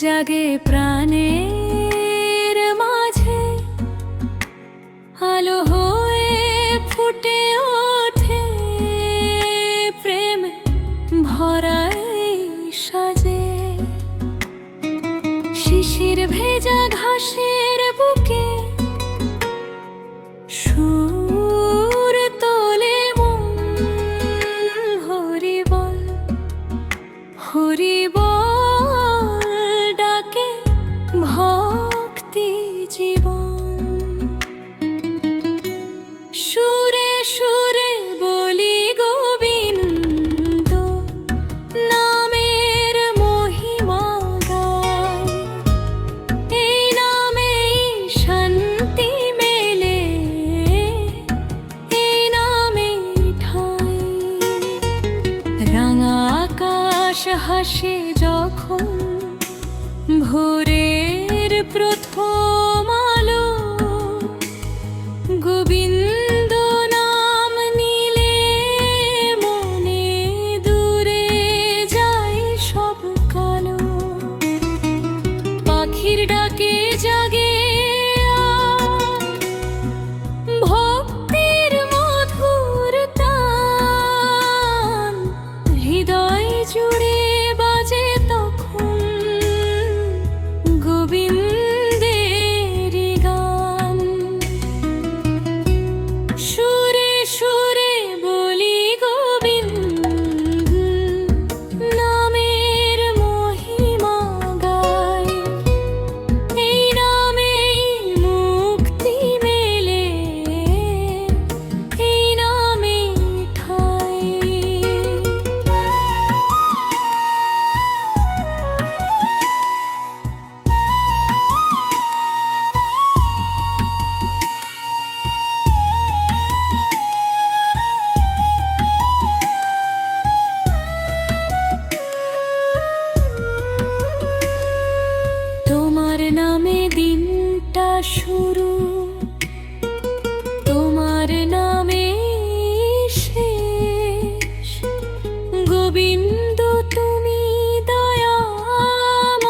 জাগে প্রাণের মাঝে, আলো হয়ে ফুটে ওঠে প্রেম ভরাই সাজে। শিশির ভেজা ঘাসের বুকে সুর তোলে মন, হরিবল হরিবল ডাকে ভক্তি জীবন। সুরে সুরে বলি গোবিন্দ, নামের মহিমা গাই। এই নামেই শান্তি মেলে, এই নামেই ঠাই। রাঙা আকাশ হাসে যখন ভোরের প্রথম আলো, গোবিন্দ নাম নিলে মনে দূরে যায় সব কালো। পাখির ডাকে জাগে ভক্তির মধুর তান, হৃদয় জুড়ে বাজে তখন গোবিন্দের গান। সুরে সুরে বলি গোবিন্দ, নামের মহিমা গাই। এই নামেই মুক্তি মেলে, এই নামেই ঠাই। তোমার নামে দিনটা শুরু, তোমার নামে শেষ। গোবিন্দ তুমি দয়াময়,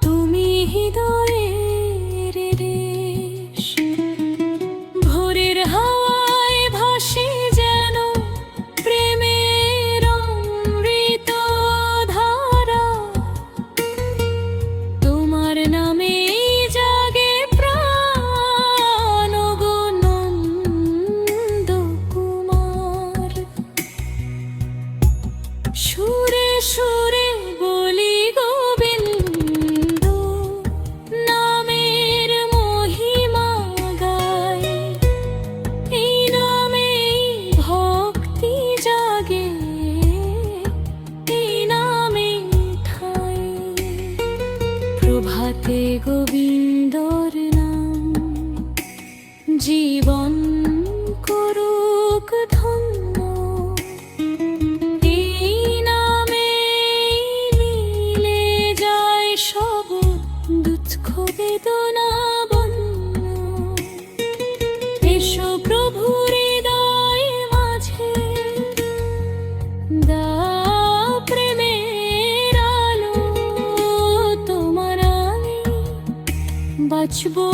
তুমি হৃদয়ের দেশ। ভোরের হাওয়ায় ভাসে যেন প্রেমের অমৃত ধারা। তোমার নামে জাগে প্রাণ, গো নন্দ কুমার। সুরে সুরে বলি গোবিন্দ, নামের মহিমা গাই। এই নামেই ভক্তি জাগে, এই নামেই ঠাই। প্রভাতে গোবিন্দর নাম জীবন করুক ধন্য। এই নামেই মিলে যায় সব দুঃখ বেদনা বন্য। এসো প্রভু হৃদয় মাঝে, দাও প্রেমের আলো। তোমার আমি বাঁচবো